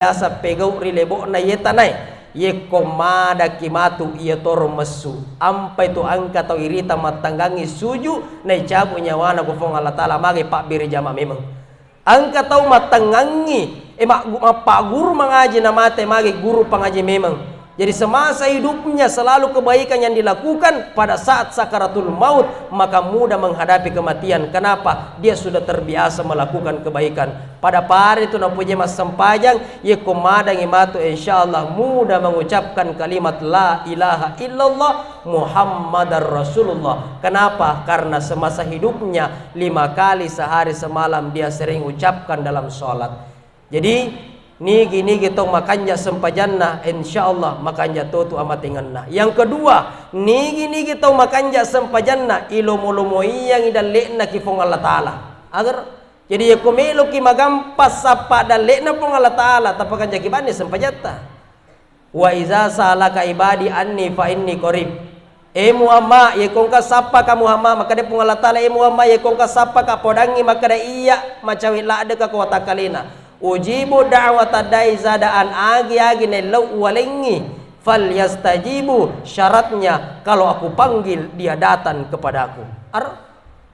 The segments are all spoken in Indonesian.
biasa pegau rilebo na yetanai ye komada kimatu ia toro mesu ampai tu angka tau irita matanggangi suju na cabu nyawana kufong Allah Ta'ala mage pak biri jama memang angka tau matanggangi pak guru mengaji namate mage guru pengaji memang. Jadi semasa hidupnya selalu kebaikan yang dilakukan, pada saat sakaratul maut maka mudah menghadapi kematian. Kenapa? Dia sudah terbiasa melakukan kebaikan. Pada hari itu nampunya mas sempajang ye komadang imatu insyaallah mudah mengucapkan kalimat la ilaha illallah Muhammadar Rasulullah. Kenapa? Karena semasa hidupnya 5 kali sehari semalam dia sering ucapkan dalam sholat. Jadi nigi tong makanya sempajanna insyaallah makanya tutu amatinganna. Yang kedua, nigi tong makanya sempajanna ilomo-lomo yang idalekna kifong Allah Ta'ala. Agar jadi ya kumelo ki magampas sapa dalekna pong Allah Ta'ala tapakan jakibani sempajata. Wa iza salaka ibadi anni fa inni qarib. Muhammad ye kong ka sapa ka Muhammad maka de pong Allah Ta'ala Muhammad ye kong ka sapa ka podangi maka da iya macawi la ada ka kuwata kalina. Ujibu da'wata dai zadaan agi nelau walengi fal yastajibu, syaratnya kalau aku panggil dia datang kepadaku.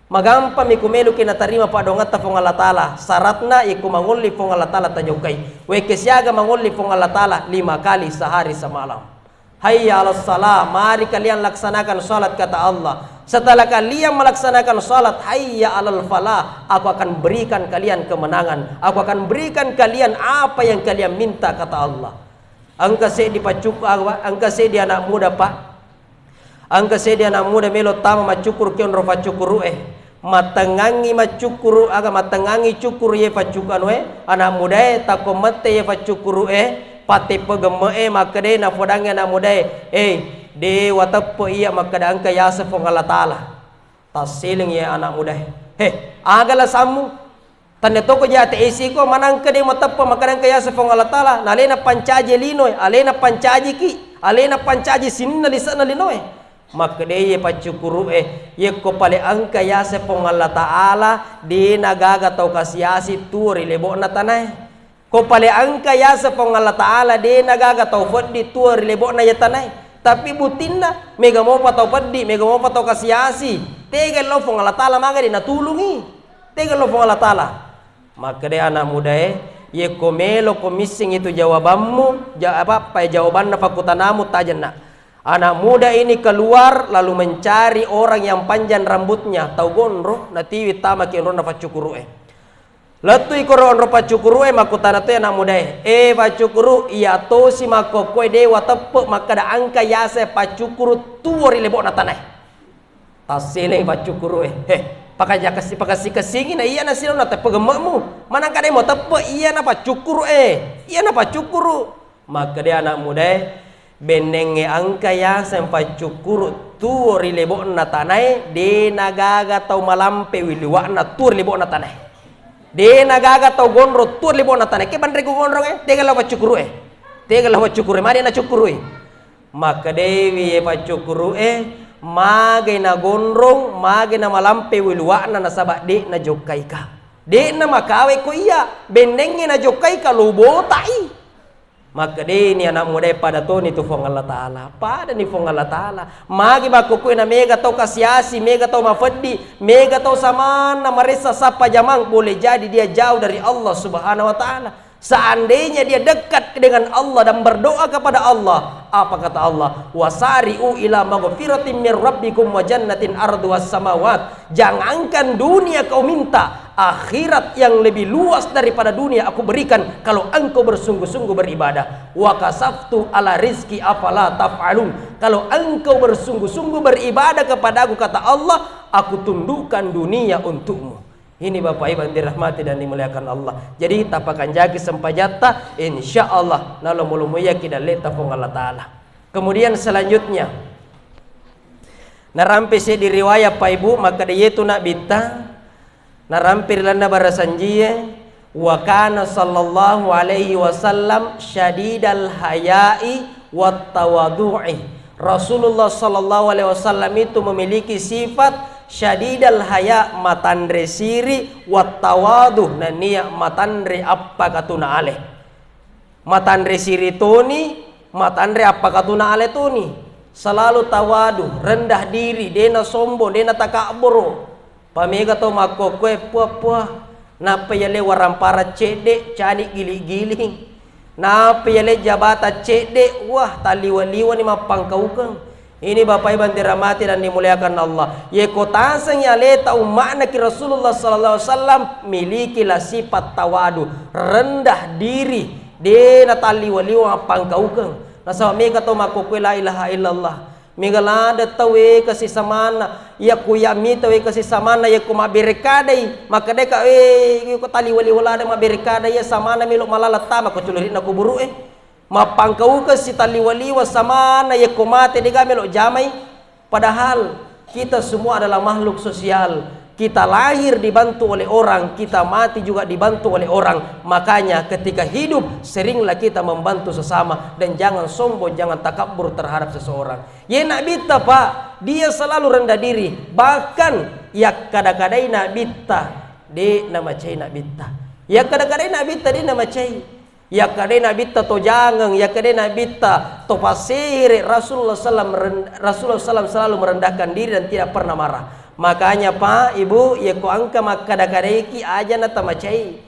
Magampa miku melu kina tarima padongat ta fong Allah Ta'ala syaratna iku mangulli fong Allah Ta'ala tajukai we kesiaga mangulli fong Allah Ta'ala 5 kali sehari semalam. Hayya 'alas salah, mari kalian laksanakan salat kata Allah. Setelah kalian melaksanakan salat, hayya 'alal falah, aku akan berikan kalian kemenangan. Aku akan berikan kalian apa yang kalian minta kata Allah. Angka se di pacuk angka se di anak muda Pak. Angka se di anak muda melo tama macukur kion ro pacukuru matangangi macukuru aga matangangi cukur ye pacukan anak muda takomete ye pacukuru pati pegeme makade na podang anak muda de watappo iya makada angka yasa fong Allah Ta'ala tasiling ya anak muda agala samu tanda toko jate isi ko manangka de matappo makada angka yasa fong Allah Ta'ala nalena pancaji linoy alena pancaji ki alena pancaji sinna lisana linoy makade ye pacukuru ye ko pale angka yasa fong Allah Ta'ala di nagaga tau kasiasi turi lebo na tanay ko pale angka yasa fong Allah Ta'ala di nagaga tau fodi turi lebo na yatanay. Tapi butinna mega mau patau padi mega mau patau kasiasi tegal lo fong Allah Ta'ala maga di natulungi tegal lo fong Allah Ta'ala maka de anak muda ye komelo komising itu jawabanmu jawaban na fakutanamu tajanna. Anak muda ini keluar lalu mencari orang yang panjang rambutnya tau gondro natiwi tama ki ron na facukuru Latu ikoro onro pacukuru makutana tu anak muda pacukuru iya to si makoko dewa tepe maka da angka yase pacukuru tuori lebok na tanah tasile pacukuru pakajak pakasi kesingi na iya na silo na tepe gememu mana kade mo tepe iya na pacukuru iya na pacukuru maka dia anak muda benenge angka yase pacukuru tuori lebok na tanah de nagaga tau malampe wiliwa na tuori lebok na tanah de nagaga tau gondro tur libo na tanay ke bandre ko gondro tegal lawa cukuru mari na cukuru maka dewi pacukuru mage na gondrong mage na malampe wilwa na nasaba de na jokai ka de na makawe ko iya benenge na jokai ka lubotai maka de ni anak muda pada to ni tu fong Allah Ta'ala pada ni fong Allah Ta'ala magi bakuku na mega tau kasiasi mega tau mafadi mega tau sama na marisa sapa jamang boleh jadi dia jauh dari Allah Subhanahu Wa Ta'ala. Seandainya dia dekat dengan Allah dan berdoa kepada Allah, apa kata Allah? Wasari'u ila maghfiratin min rabbikum wa jannatin arduhas samawat. Jangankan dunia kau minta, akhirat yang lebih luas daripada dunia aku berikan kalau engkau bersungguh-sungguh beribadah. Wa kasaftu ala rizki afala taf'alun. Kalau engkau bersungguh-sungguh beribadah kepada aku kata Allah, aku tundukkan dunia untukmu. Ini Bapak Ibu yang dirahmati dan dimuliakan Allah. Jadi tapakan jagi sempajata insyaallah nalomulumu yakida leta fong Allah Ta'ala. Kemudian selanjutnya narampi si di riwayat Pak Ibu maka dia itu nak bita narampir lana barasanjiye wa kana sallallahu alaihi wasallam syadidal haya'i wat tawadu'i. Rasulullah sallallahu alaihi wasallam itu memiliki sifat syadidal haya matandre siri wat tawaduh nania matandre apa katuna aleh matandre siritoni, matandre apa katuna aletoni. Selalu tawadu, rendah diri, dena sombong, dena takabur. Pamiga to makokwe puah-puah. Napa yale warampara cede, cani giling-giling. Napa yale jabata cede, wah taliwa-liwa ni mapangkaukang. Ini Bapak Ibu yang dirahmati dan dimuliakan Allah. Ye kotasang yale tau makna ki Rasulullah sallallahu alaihi wasallam milikilah sifat tawadu, rendah diri, dena taliwa-liwa mapangkaukang. Nasa mega to makokwe la ilaha illallah. Migalada tawe kasi samana ya kuya mi tawe kasi samana ya kuma berkadai maka deka ko tali wali wala ma berkada ya samana milo malalata maka culurin aku buru mapangkau kasi tali wali wa samana ya kumate dega melo jamai. Padahal kita semua adalah makhluk sosial. Kita lahir dibantu oleh orang, kita mati juga dibantu oleh orang. Makanya ketika hidup seringlah kita membantu sesama dan jangan sombong, jangan takabur terhadap seseorang. Ya nak bita Pak, dia selalu rendah diri. Bahkan ya kadang-kadang nak bita, dia nama cai nak bita. Ya kadang-kadang nak bita dia nama cai. Ya kadang nak bita to jangan, ya kadang nak bita to pasir. Rasulullah SAW selalu merendahkan diri dan tidak pernah marah. Makanya Pak, Ibu, ya ko angka makadakadeki aja na tamacay.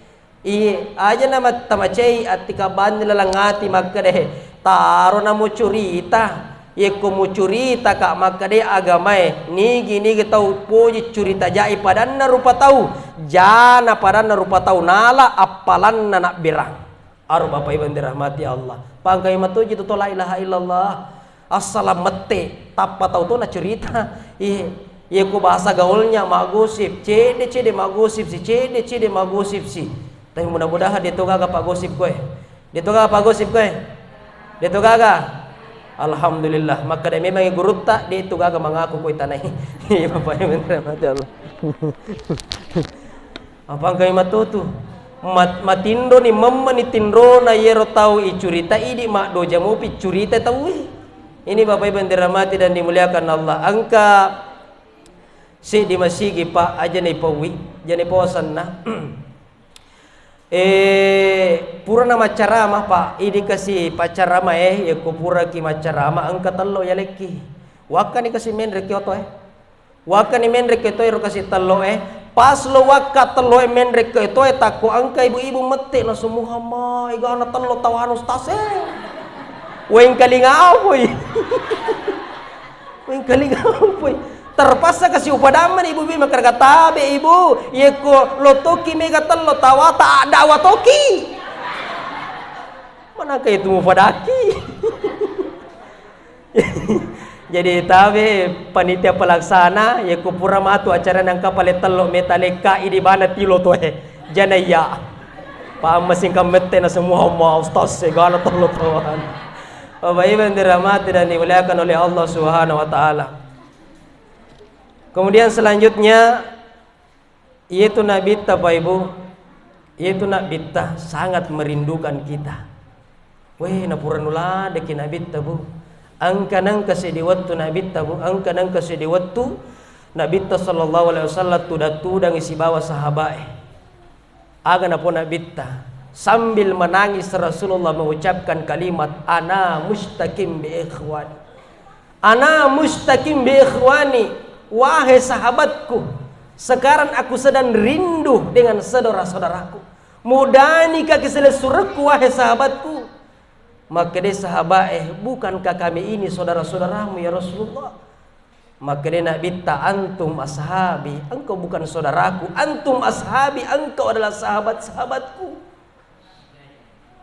Aja na tamacay at tikaban nila lang ati magkade. Taro na mo curita. Ya ko mo curita ka magkade agamay. Nigi tau puji curita jai padan na rupa tau. Jana padan na rupa tau nala apalan na nak birang. Aru Bapak Ibu dirahmati Allah. Pangkay matuji to la ilaha illallah. Assalam mette tapa tau to na curita. Ya ko bahasa gaulnya magosip, cede magosip si, cede magosip si. Tapi mudah-mudahan dia toga pak gosip kowe. Dia toga pak gosip kowe. Dia toga. Alhamdulillah. Maka dia memang guru tak dia toga mengaku kowe tanai. Bapak yang dirahmati Allah. Apa kay matutu? Matindo ni mamma ni tindro na yero tau icurita idi mak do jamu picurita tau. Ini Bapak Ibu yang dirahmati dan dimuliakan Allah. Angka si di masigi Pak aja nih pawi jani pawasan na pura nama carama Pak ini kasih pacarama ya ko pura ki macarama angka talo ya leki waka ni kasih men reki oto waka ni men reki to ro kasih talo pas lo waka talo men reki to tako angka ibu-ibu mete na semua ma igana talo tawanus tase weng kalinga apoy weng kalinga apoy terpaksa kasih upadaman ibu bima karga be ibu yeko lotoki mega tello tawa tak ada watoki mana kayak itu mufadaki jadi tabe panitia pelaksana yeko pura matu acara nang kapale tello metaleka idi bana tilo to janaya pa masing kamete na semua ma ustaz segala tello tawan Bapak Ibu dirahmati dan dimuliakan oleh Allah Subhanahu wa taala. Kemudian selanjutnya yaitu Nabi Bapak Ibu, yaitu Nabi sangat merindukan kita. Weh napuranula deki Nabi Bu. Angkanang kasih waktu Nabi Bu, angkanang kasih waktu Nabi sallallahu alaihi wasallam tudang isi bawa sahabat. Aga napun Nabi sambil menangis Rasulullah mengucapkan kalimat ana mustaqim bi ikhwani. Ana mustaqim bi ikhwani. Wahai sahabatku, sekarang aku sedang rindu dengan saudara-saudaraku. Mudani kaki selesurku wahai sahabatku. Maka dia sahabat bukankah kami ini saudara-saudaramu ya Rasulullah? Maka dia nak bita antum ashabi, engkau bukan saudaraku. Antum ashabi, engkau adalah sahabat-sahabatku.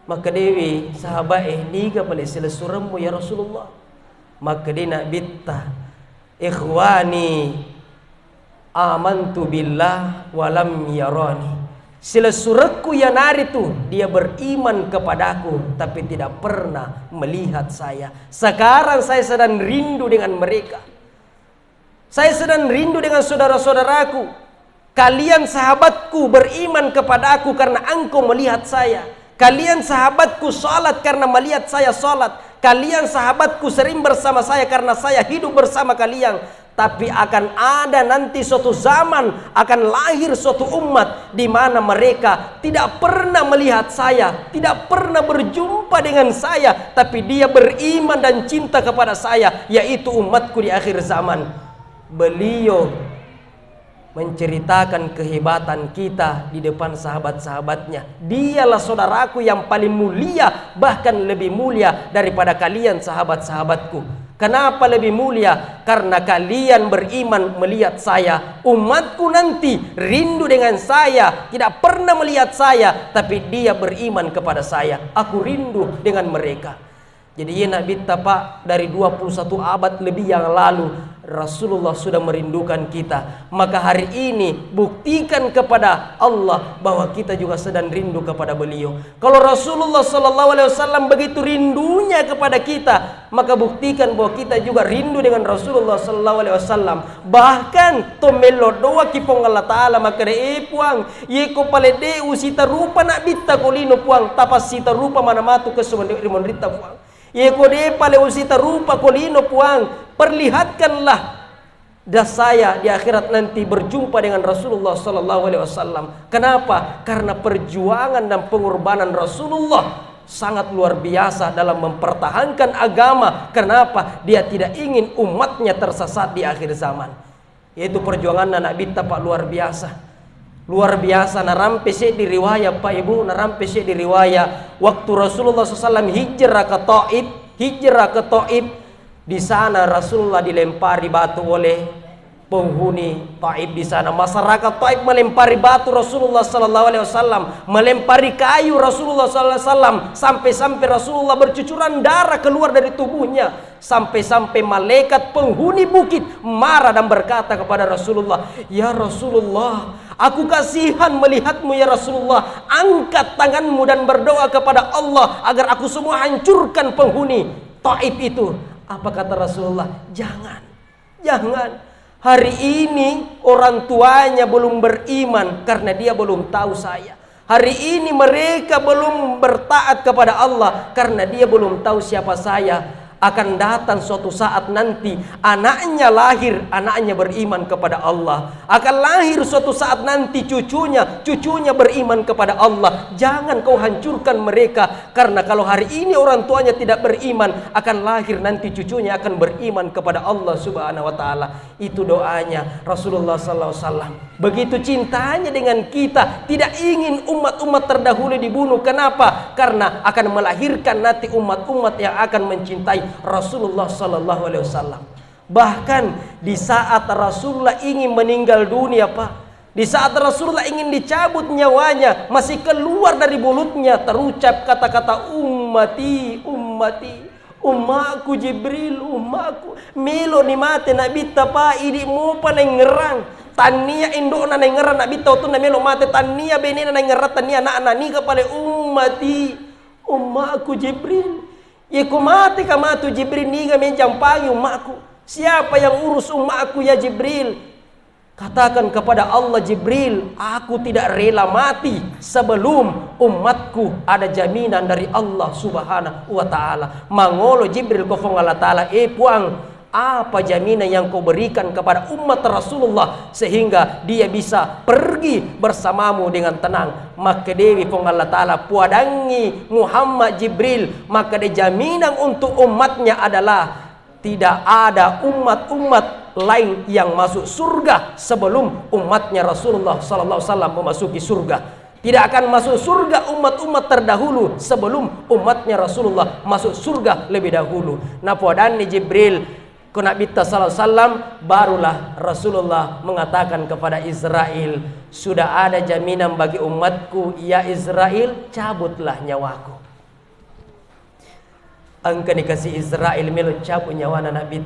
Maka dewi sahabat niga pale selesurmu ya Rasulullah. Maka dia nak bita ikhwani amantu billah walam yarani. Sila suratku yang hari itu dia beriman kepadaku tapi tidak pernah melihat saya. Sekarang saya sedang rindu dengan mereka. Saya sedang rindu dengan saudara-saudaraku. Kalian sahabatku beriman kepadaku karena engkau melihat saya. Kalian sahabatku salat karena melihat saya salat. Kalian sahabatku sering bersama saya karena saya hidup bersama kalian. Tapi akan ada nanti suatu zaman, akan lahir suatu umat di mana mereka tidak pernah melihat saya, tidak pernah berjumpa dengan saya, tapi dia beriman dan cinta kepada saya, yaitu umatku di akhir zaman. Beliau menceritakan kehebatan kita di depan sahabat-sahabatnya. Dialah saudaraku yang paling mulia, bahkan lebih mulia daripada kalian sahabat-sahabatku. Kenapa lebih mulia? Karena kalian beriman melihat saya. Umatku nanti rindu dengan saya, tidak pernah melihat saya, tapi dia beriman kepada saya. Aku rindu dengan mereka. Jadi ya Nabi Pak, dari 21 abad lebih yang lalu Rasulullah sudah merindukan kita. Maka hari ini buktikan kepada Allah bahwa kita juga sedang rindu kepada beliau. Kalau Rasulullah SAW begitu rindunya kepada kita, maka buktikan bahwa kita juga rindu dengan Rasulullah SAW. Bahkan tomelo doa kipong Allah Ta'ala maka de puang yeko palede usita rupa nak bitta kolino puang tapas sita rupa mana matu kesumanrita puang. Yeko de pale usita rupa kolino puang. Perlihatkanlah saya di akhirat nanti berjumpa dengan Rasulullah SAW. Kenapa? Karena perjuangan dan pengorbanan Rasulullah sangat luar biasa dalam mempertahankan agama. Kenapa? Dia tidak ingin umatnya tersesat di akhir zaman. Yaitu perjuangan anak bita Pak, luar biasa. Luar biasa. Narampe di riwayat Pak Ibu, narampe di riwayat waktu Rasulullah SAW hijrah ke Taif. Di sana Rasulullah dilempari batu oleh penghuni Taif di sana. Masyarakat Taif melempari batu Rasulullah SAW, melempari kayu Rasulullah SAW, sampai-sampai Rasulullah bercucuran darah keluar dari tubuhnya. Sampai-sampai malaikat penghuni bukit marah dan berkata kepada Rasulullah, "Ya Rasulullah, aku kasihan melihatmu ya Rasulullah. Angkat tanganmu dan berdoa kepada Allah agar aku semua hancurkan penghuni Taif itu." Apa kata Rasulullah? Jangan. Hari ini orang tuanya belum beriman karena dia belum tahu saya. Hari ini mereka belum bertaat kepada Allah karena dia belum tahu siapa saya. Akan datang suatu saat nanti anaknya lahir, anaknya beriman kepada Allah. Akan lahir suatu saat nanti cucunya beriman kepada Allah. Jangan kau hancurkan mereka, karena kalau hari ini orang tuanya tidak beriman, akan lahir nanti cucunya akan beriman kepada Allah Subhanahu wa taala. Itu doanya Rasulullah SAW. Begitu cintanya dengan kita, tidak ingin umat-umat terdahulu dibunuh. Kenapa? Karena akan melahirkan nanti umat-umat yang akan mencintai Rasulullah SAW. Bahkan di saat Rasulullah ingin meninggal dunia Pak, di saat Rasulullah ingin dicabut nyawanya, masih keluar dari mulutnya terucap kata-kata ummati, umatku Jibril, umatku. Melo ni mate nak bita pa idi mo pa nang ngerang. Tania indo na nang ngerang nak bita tu na melo mate tania benena nang ngerang tania na ni kapale ummati, umatku Jibril. Ya kumati kamatu Jibril niga menjampangi umatku. Siapa yang urus umatku ya Jibril? Katakan kepada Allah, Jibril, aku tidak rela mati sebelum umatku ada jaminan dari Allah Subhanahu wa taala. Mangolo Jibril kofong Allah taala, puang, apa jaminan yang kau berikan kepada umat Rasulullah sehingga dia bisa pergi bersamamu dengan tenang? Maka dewi pong Allah taala puadangi Muhammad Jibril, maka de jaminan untuk umatnya adalah tidak ada umat-umat lain yang masuk surga sebelum umatnya Rasulullah sallallahu alaihi wasallam memasuki surga. Tidak akan masuk surga umat-umat terdahulu sebelum umatnya Rasulullah masuk surga lebih dahulu. Nah puadani Jibril ke Nabi sallallahu alaihi wasallam, barulah Rasulullah mengatakan kepada Israel, sudah ada jaminan bagi umatku ya Israel, cabutlah nyawaku. Angka dikasih Israel melo cabut nyawa Nabi.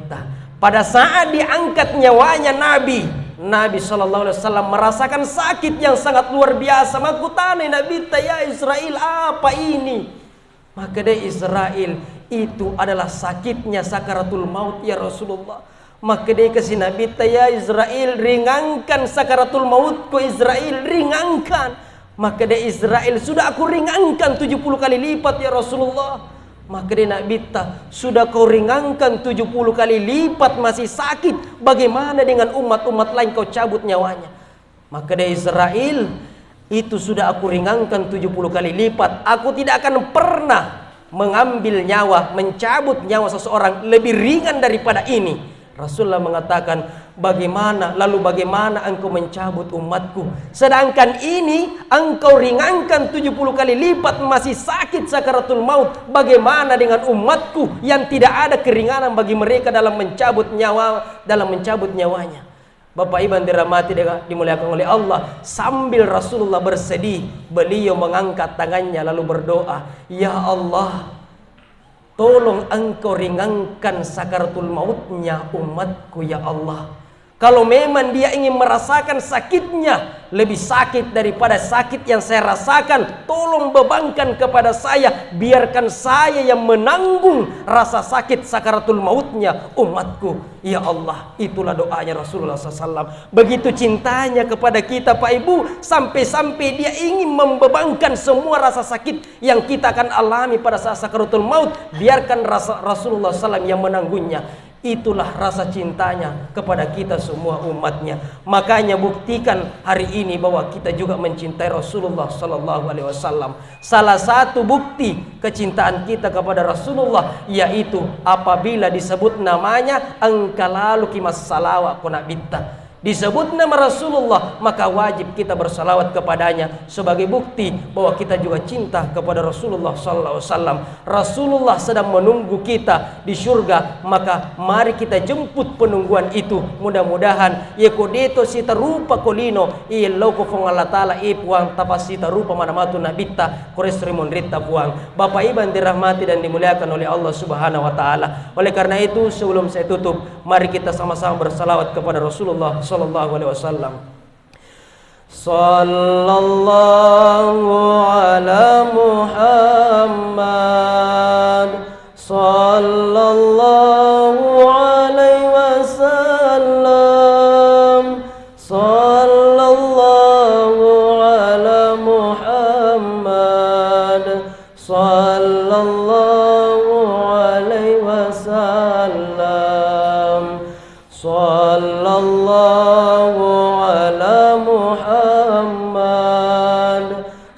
Pada saat diangkat nyawanya Nabi sallallahu alaihi wasallam merasakan sakit yang sangat luar biasa. Makutane Nabi ya Israel, apa ini? Maka dia Israel, itu adalah sakitnya sakaratul maut ya Rasulullah. Maka dia kasih Nabi ya Israel, ringankan sakaratul maut ko Israel, ringankan. Maka dia Israel, sudah aku ringankan 70 kali lipat ya Rasulullah. Maka dia nak bita, sudah kau ringankan 70 kali lipat masih sakit, bagaimana dengan umat-umat lain kau cabut nyawanya? Maka dia Israel, itu sudah aku ringankan 70 kali lipat. Aku tidak akan pernah mengambil nyawa, mencabut nyawa seseorang lebih ringan daripada ini. Rasulullah mengatakan, bagaimana engkau mencabut umatku, sedangkan ini engkau ringankan 70 kali lipat masih sakit sakaratul maut. Bagaimana dengan umatku yang tidak ada keringanan bagi mereka dalam mencabut nyawanya. Bapak Ibu yang dirahmati dimuliakan oleh Allah, sambil Rasulullah bersedih, beliau mengangkat tangannya lalu berdoa, ya Allah, tolong engkau ringankan sakaratul mautnya umatku ya Allah. Kalau memang dia ingin merasakan sakitnya lebih sakit daripada sakit yang saya rasakan, tolong bebankan kepada saya, biarkan saya yang menanggung rasa sakit sakaratul mautnya umatku ya Allah. Itulah doanya Rasulullah SAW. Begitu cintanya kepada kita Pak Ibu, sampai-sampai dia ingin membebankan semua rasa sakit yang kita akan alami pada saat sakaratul maut, biarkan Rasulullah SAW yang menanggungnya. Itulah rasa cintanya kepada kita semua umatnya. Makanya buktikan hari ini bahwa kita juga mencintai Rasulullah Sallallahu Alaihi Wasallam. Salah satu bukti kecintaan kita kepada Rasulullah yaitu apabila disebut namanya, engkau lalu kimas salawat kuna bitta. Disebut nama Rasulullah, maka wajib kita bersalawat kepadanya sebagai bukti bahwa kita juga cinta kepada Rasulullah sallallahu alaihi wasallam. Rasulullah sedang menunggu kita di surga, maka mari kita jemput penungguan itu. Mudah-mudahan yekodeto sita rupa kolino iloko fong Allah taala ipuang tapasita rupa manamatu nabita koresrimon rita puang. Bapak Ibu yang dirahmati dan dimuliakan oleh Allah Subhanahu wa taala. Oleh karena itu, sebelum saya tutup, mari kita sama-sama bersalawat kepada Rasulullah sallallahu alaihi wasallam. Sallallahu ala Muhammad, sallallahu alaihi wasallam, sallallahu ala Muhammad, sallallahu alaihi wasallam, sallallahu ala Muhammad,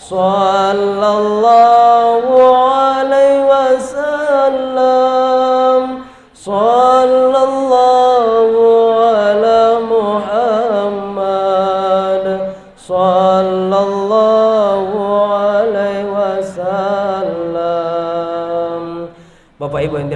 sallallahu alaihi wasallam, sallallahu ala Muhammad, sallallahu alaihi wasallam. Bapak Ibu yang